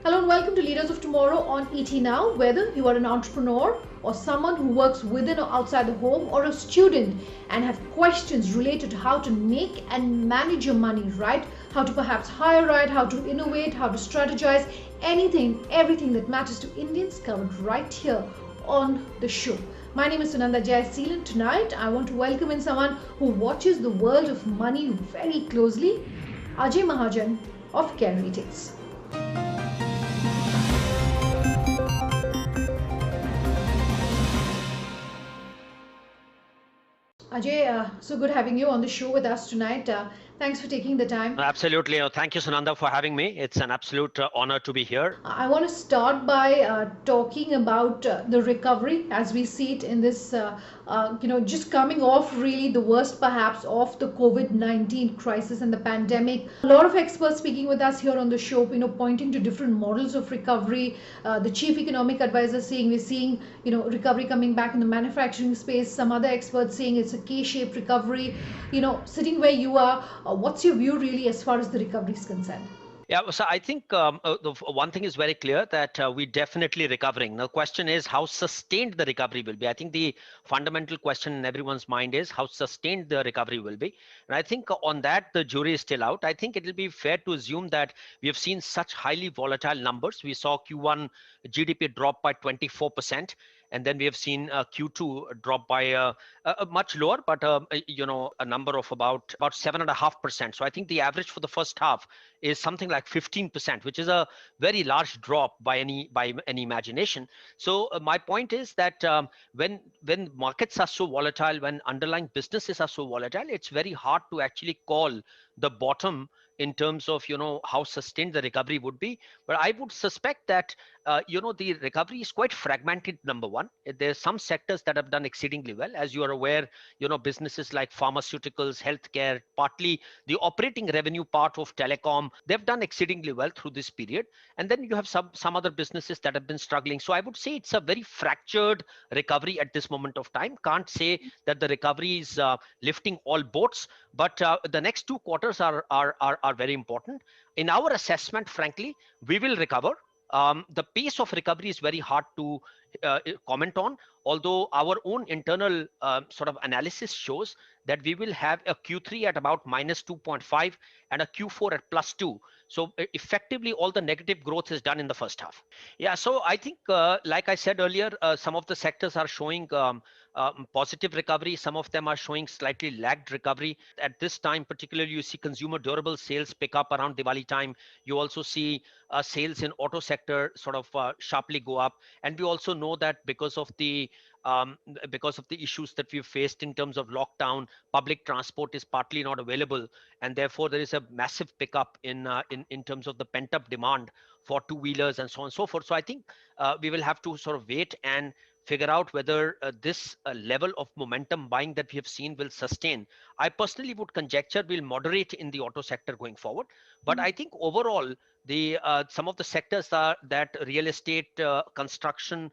Hello and welcome to Leaders of Tomorrow on ET Now. Whether you are an entrepreneur or someone who works within or outside the home or a student and have questions related to how to make and manage your money right, how to perhaps hire right, how to innovate, how to strategize, anything, everything that matters to Indians covered right here on the show. My name is Sunanda Jayaseel and tonight I want to welcome in someone who watches the world of money very closely, Ajay Mahajan of Care Retails. Ajay, so good having you on the show with us tonight. Thanks for taking the time. Absolutely. Thank you, Sunanda, for having me. It's an absolute honor to be here. I want to start by talking about the recovery as we see it in this, just coming off really the worst perhaps of the COVID-19 crisis and the pandemic. A lot of experts speaking with us here on the show, pointing to different models of recovery. The chief economic advisor saying we're seeing, recovery coming back in the manufacturing space. Some other experts saying it's a K-shaped recovery. Sitting where you are, what's your view really as far as the recovery is concerned? Yeah, so I think the one thing is very clear that we're definitely recovering. The question is how sustained the recovery will be. I think the fundamental question in everyone's mind is how sustained the recovery will be. And I think on that, the jury is still out. I think it will be fair to assume that we have seen such highly volatile numbers. We saw Q1 GDP drop by 24%. And then we have seen Q2 drop by a much lower, but a number of about 7.5%. So I think the average for the first half is something like 15%, which is a very large drop by any imagination. So my point is that when markets are so volatile, when underlying businesses are so volatile, it's very hard to actually call the bottom in terms of how sustained the recovery would be. But I would suspect that the recovery is quite fragmented. Number one, there's some sectors that have done exceedingly well, as you are aware. Businesses like pharmaceuticals, healthcare, partly the operating revenue part of telecom, they've done exceedingly well through this period. And then you have some other businesses that have been struggling. So I would say it's a very fractured recovery at this moment of time. Can't say that the recovery is lifting all boats, but the next 2 quarters are very important. In our assessment, frankly, we will recover. The pace of recovery is very hard to comment on, although our own internal sort of analysis shows that we will have a Q3 at about -2.5 and a Q4 at +2. So effectively, all the negative growth is done in the first half. Yeah, so I think, like I said earlier, some of the sectors are showing positive recovery. Some of them are showing slightly lagged recovery. At this time, particularly, you see consumer durable sales pick up around Diwali time. You also see sales in auto sector sort of sharply go up. And we also know that because of the issues that we've faced in terms of lockdown, public transport is partly not available, and therefore there is a massive pickup in terms of the pent up demand for two-wheelers and so on and so forth. So I think we will have to sort of wait and figure out whether this level of momentum buying that we have seen will sustain. I personally would conjecture will moderate in the auto sector going forward, but I think overall the some of the sectors are that real estate, construction,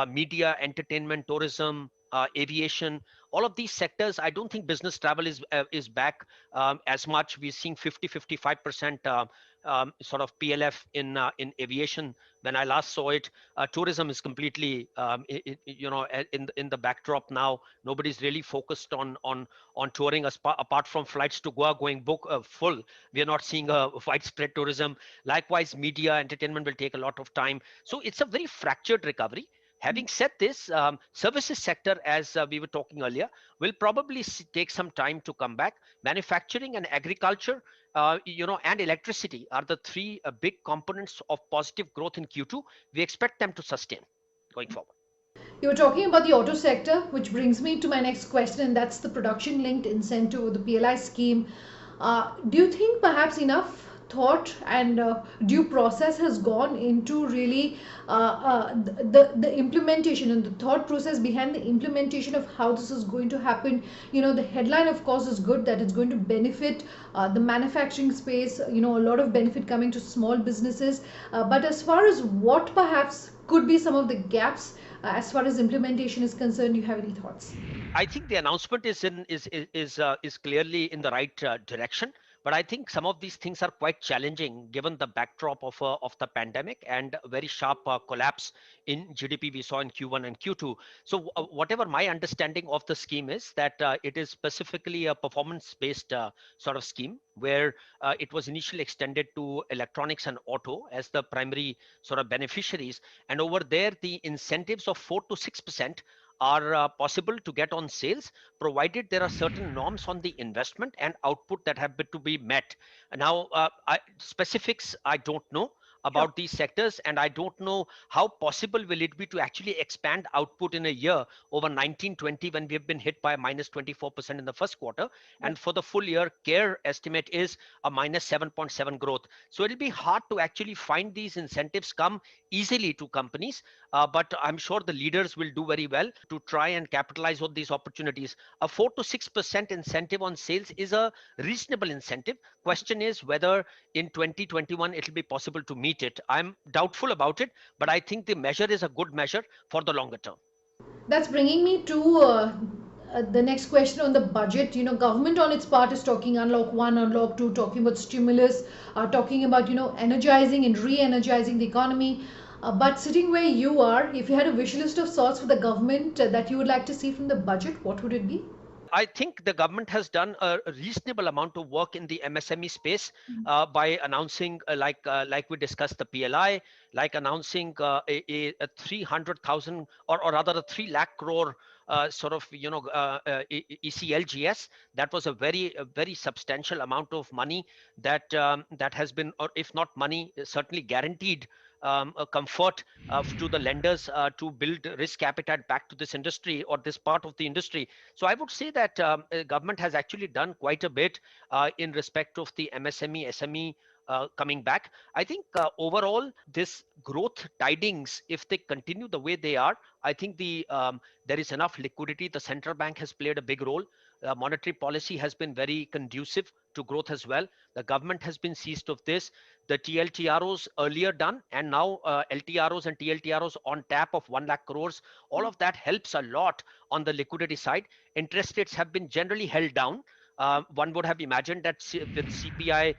media, entertainment, tourism, aviation, all of these sectors, I don't think business travel is back as much. We're seeing 50-55% sort of PLF in aviation. When I last saw it, tourism is completely in the backdrop now. Nobody's really focused on touring, apart from flights to Goa going book full. We are not seeing a widespread tourism. Likewise, media, entertainment will take a lot of time. So it's a very fractured recovery. Having said this, services sector, as we were talking earlier, will probably take some time to come back. Manufacturing and agriculture, and electricity are the three big components of positive growth in Q2. We expect them to sustain going forward. You were talking about the auto sector, which brings me to my next question, and that's the production linked incentive or the PLI scheme. Do you think perhaps enough thought and due process has gone into really the implementation and the thought process behind the implementation of how this is going to happen? The headline, of course, is good that it's going to benefit the manufacturing space, a lot of benefit coming to small businesses. But as far as what perhaps could be some of the gaps as far as implementation is concerned, you have any thoughts? I think the announcement is clearly in the right direction. But I think some of these things are quite challenging given the backdrop of the pandemic and a very sharp collapse in GDP we saw in Q1 and Q2. So whatever my understanding of the scheme is, that it is specifically a performance-based sort of scheme where it was initially extended to electronics and auto as the primary sort of beneficiaries. And over there, the incentives of 4 to 6% are possible to get on sales, provided there are certain norms on the investment and output that have to be met. Now, specifics I don't know Sure. about these sectors, and I don't know how possible will it be to actually expand output in a year over 1920 when we have been hit by minus 24% in the first quarter, Right. and for the full year care estimate is a minus 7.7 growth. So it'll be hard to actually find these incentives come easily to companies, but I'm sure the leaders will do very well to try and capitalize on these opportunities. A 4 to 6% incentive on sales is a reasonable incentive. Question is whether in 2021 it will be possible to meet it. I'm doubtful about it, but I think the measure is a good measure for the longer term. That's bringing me to the next question on the budget. Government on its part is talking unlock one, unlock two, talking about stimulus, talking about energizing and re-energizing the economy. But sitting where you are, if you had a wish list of sorts for the government that you would like to see from the budget, what would it be? I think the government has done a reasonable amount of work in the MSME space by announcing, like we discussed, the PLI, like announcing a 300,000 or rather a 3 lakh crore sort of ECLGS. That was a very substantial amount of money that has been, or if not money, certainly guaranteed a comfort to the lenders to build risk appetite back to this industry or this part of the industry. So I would say that government has actually done quite a bit in respect of the MSME, SME coming back. I think overall this growth tidings, if they continue the way they are, I think there is enough liquidity. The central bank has played a big role. Monetary policy has been very conducive to growth as well. The government has been seized of this. The TLTROs earlier done, and now LTROs and TLTROs on tap of 1 lakh crores. All of that helps a lot on the liquidity side. Interest rates have been generally held down. One would have imagined that with CPI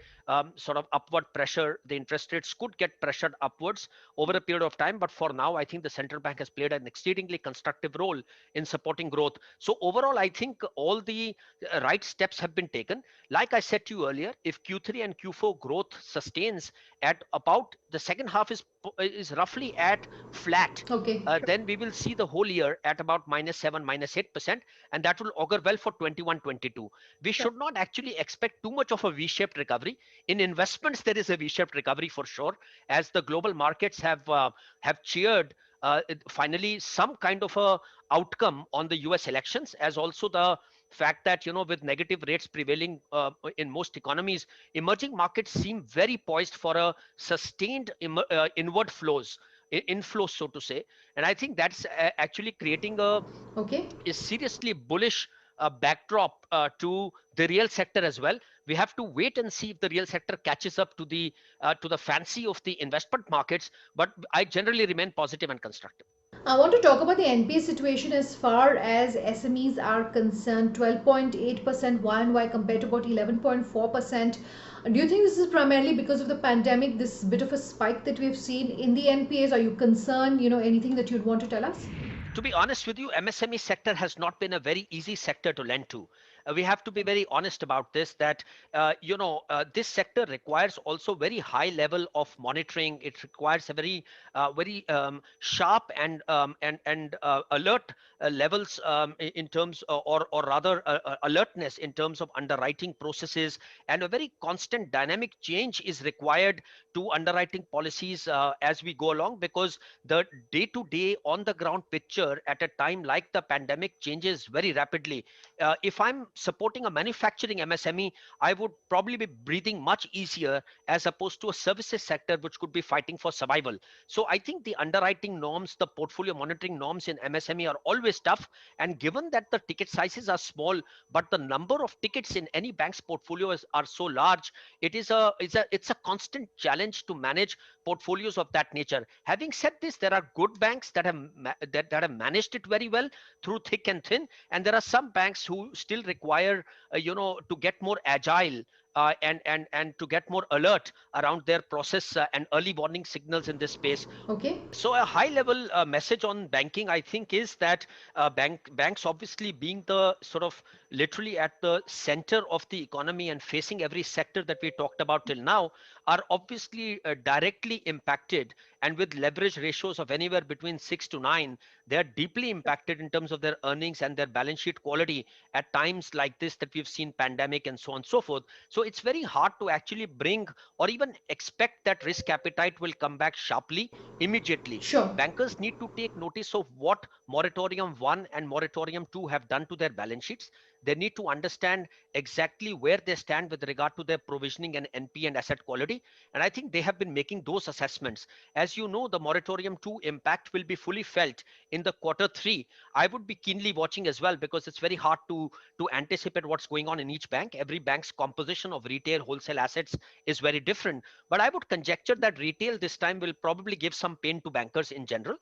sort of upward pressure, the interest rates could get pressured upwards over a period of time. But for now, I think the central bank has played an exceedingly constructive role in supporting growth. So overall, I think all the right steps have been taken. Like I said to you earlier, if Q3 and Q4 growth sustains at about the second half is roughly at flat, Okay, sure. then we will see the whole year at about -7, -8%, and that will augur well for 21-22. We Sure. should not actually expect too much of a V-shaped recovery. In investments, there is a V-shaped recovery for sure, as the global markets have cheered finally some kind of a outcome on the US elections, as also the fact that with negative rates prevailing in most economies, emerging markets seem very poised for a sustained inward flows, inflows, so to say. And I think that's actually creating Okay. a seriously bullish backdrop to the real sector as well. We have to wait and see if the real sector catches up to the fancy of the investment markets, but I generally remain positive and constructive. I want to talk about the NPA situation as far as SMEs are concerned. 12.8% Y and Y compared to about 11.4%. Do you think this is primarily because of the pandemic, this bit of a spike that we've seen in the NPAs? Are you concerned? Anything that you'd want to tell us? To be honest with you, MSME sector has not been a very easy sector to lend to. We have to be very honest about this, that this sector requires also very high level of monitoring. It requires a very sharp and alert levels in terms or rather alertness in terms of underwriting processes, and a very constant dynamic change is required to underwriting policies as we go along, because the day to day on the ground picture at a time like the pandemic changes very rapidly. If I'm supporting a manufacturing MSME, I would probably be breathing much easier as opposed to a services sector which could be fighting for survival. So I think the underwriting norms, the portfolio monitoring norms in MSME are always tough. And given that the ticket sizes are small, but the number of tickets in any bank's portfolio are so large, it's a constant challenge to manage portfolios of that nature. Having said this, there are good banks that have managed it very well through thick and thin, and there are some banks who still require to get more agile and to get more alert around their process and early warning signals in this space. Okay. So a high level message on banking, I think, is that banks obviously being the sort of literally at the center of the economy and facing every sector that we talked about till now, are obviously directly impacted, and with leverage ratios of anywhere between 6 to 9, they are deeply impacted in terms of their earnings and their balance sheet quality at times like this that we've seen pandemic and so on and so forth. So it's very hard to actually bring or even expect that risk appetite will come back sharply immediately. Sure. Bankers need to take notice of what moratorium 1 and moratorium 2 have done to their balance sheets. They need to understand exactly where they stand with regard to their provisioning and NP and asset quality. And I think they have been making those assessments. As you know, the moratorium 2 impact will be fully felt in the quarter 3. I would be keenly watching as well, because it's very hard to anticipate what's going on in each bank. Every bank's composition of retail wholesale assets is very different. But I would conjecture that retail this time will probably give some pain to bankers in general,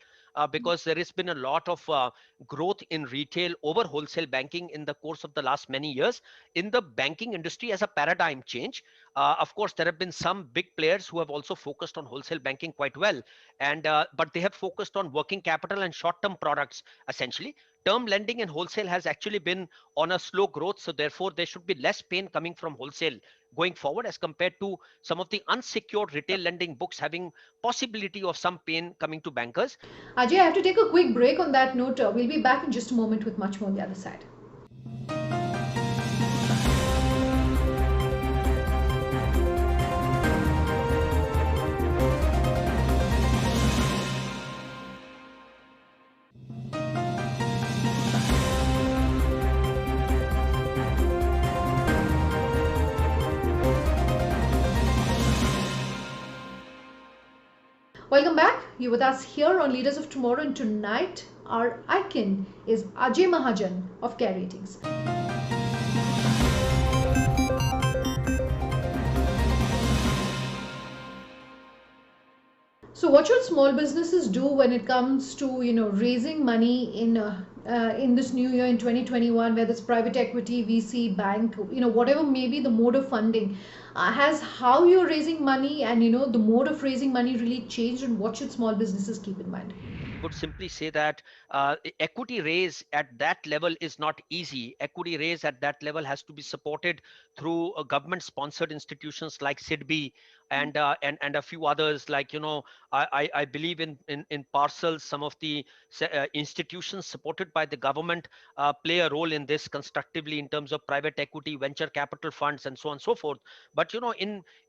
because there has been a lot of growth in retail over wholesale banking in the course of the last many years in the banking industry as a paradigm change. Of course, there have been some big players who have also focused on wholesale banking quite well, and but they have focused on working capital and short-term products essentially. Term lending and wholesale has actually been on a slow growth, so therefore there should be less pain coming from wholesale going forward as compared to some of the unsecured retail lending books having possibility of some pain coming to bankers. Ajay, I have to take a quick break on that note. We'll be back in just a moment with much more on the other side. Welcome back. You're with us here on Leaders of Tomorrow, and tonight our icon is Ajay Mahajan of Care Ratings. So, what should small businesses do when it comes to raising money in this new year in 2021, whether it's private equity, VC, bank, whatever may be the mode of funding? Has how you're raising money and the mode of raising money really changed, and what should small businesses keep in mind? Would simply say that equity raise at that level is not easy. Equity raise at that level has to be supported through government-sponsored institutions like SIDBI and a few others, like I believe in parcels. Some of the institutions supported by the government play a role in this constructively in terms of private equity, venture capital funds, and so on and so forth. But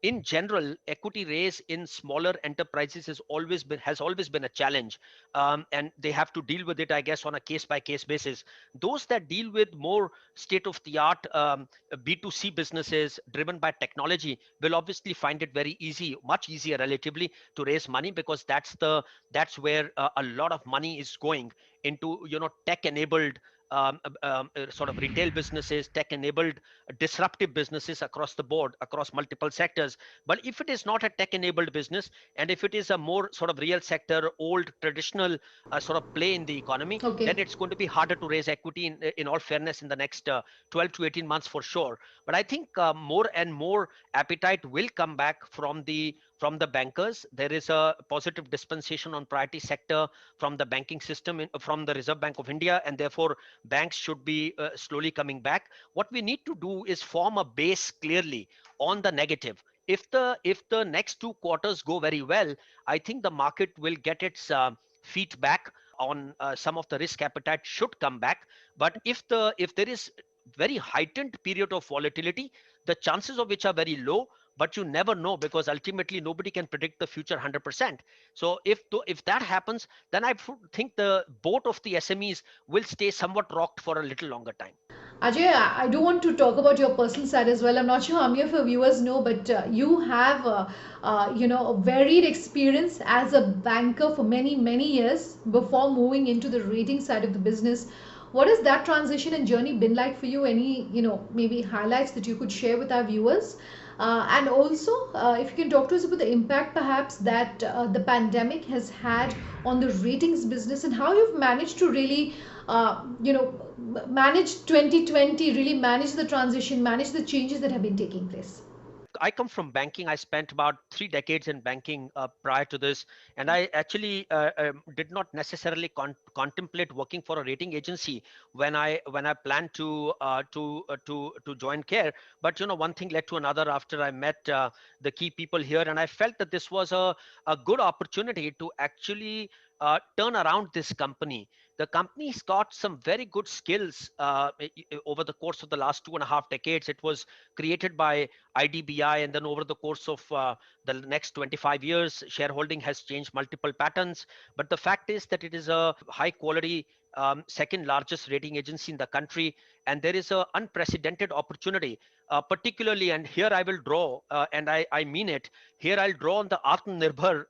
in general, equity raise in smaller enterprises has always been a challenge, and they have to deal with it, I guess, on a case by case basis. Those that deal with more state of the art B2C businesses driven by technology will obviously find it very easy, much easier relatively, to raise money, because that's where a lot of money is going into tech enabled sort of retail businesses, tech enabled disruptive businesses across the board, across multiple sectors. But if it is not a tech enabled business, and if it is a more sort of real sector, old traditional sort of play in the economy, then Okay. it's going to be harder to raise equity in all fairness in the next 12 to 18 months for sure. But I think more and more appetite will come back from the bankers. There is a positive dispensation on priority sector from the banking system, from the Reserve Bank of India, and therefore banks should be slowly coming back. What we need to do is form a base clearly on the negative. If the next 2 quarters go very well, I think the market will get its feet back on some of the risk appetite should come back. But if there is very heightened period of volatility, the chances of which are very low, but you never know, because ultimately nobody can predict the future 100%. So if that happens, then I think the boat of the SMEs will stay somewhat rocked for a little longer time. Ajay, I do want to talk about your personal side as well. I'm not sure how many of your viewers know, but you have, a varied experience as a banker for many, many years before moving into the rating side of the business. What has that transition and journey been like for you? Any, maybe highlights that you could share with our viewers? And also, if you can talk to us about the impact perhaps that the pandemic has had on the ratings business, and how you've managed to really, manage 2020, really manage the transition, manage the changes that have been taking place. I come from banking. I spent about 3 decades in banking prior to this, and I actually did not necessarily contemplate working for a rating agency when I planned to join Care. But one thing led to another after I met the key people here, and I felt that this was a good opportunity to actually turn around this company. The company's got some very good skills over the course of the last 2.5 decades. It was created by IDBI, and then over the course of the next 25 years, shareholding has changed multiple patterns. But the fact is that it is a high quality second largest rating agency in the country, and there is an unprecedented opportunity, particularly, and here I will draw, and I mean it, here I'll draw on the Atmanirbhar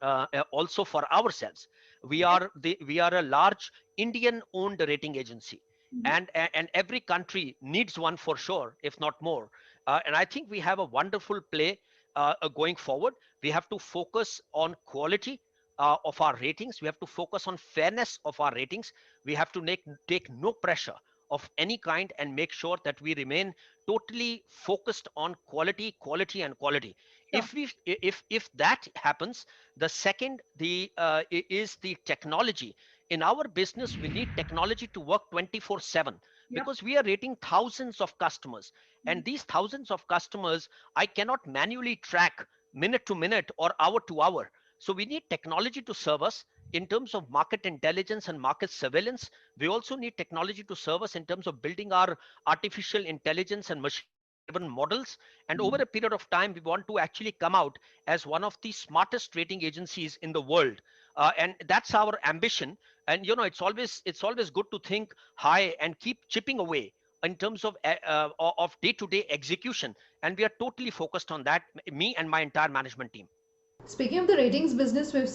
also for ourselves. Okay. We are a large Indian owned rating agency, Mhm. and every country needs one for sure, if not more. And I think we have a wonderful play going forward. We have to focus on quality of our ratings. We have to focus on fairness of our ratings. We have to take no pressure of any kind and make sure that we remain totally focused on quality, quality, and quality. Sure. If that happens, the second is the technology. In our business, we need technology to work 24/7 Yep. because we are rating thousands of customers, and these thousands of customers I cannot manually track minute to minute or hour to hour. So we need technology to serve us in terms of market intelligence and market surveillance. We also need technology to serve us in terms of building our artificial intelligence and machine driven models. And over a period of time, we want to actually come out as one of the smartest rating agencies in the world. And that's our ambition. And it's always good to think high and keep chipping away in terms of day-to-day execution, and we are totally focused on that, me and my entire management team. Speaking of the ratings business, we've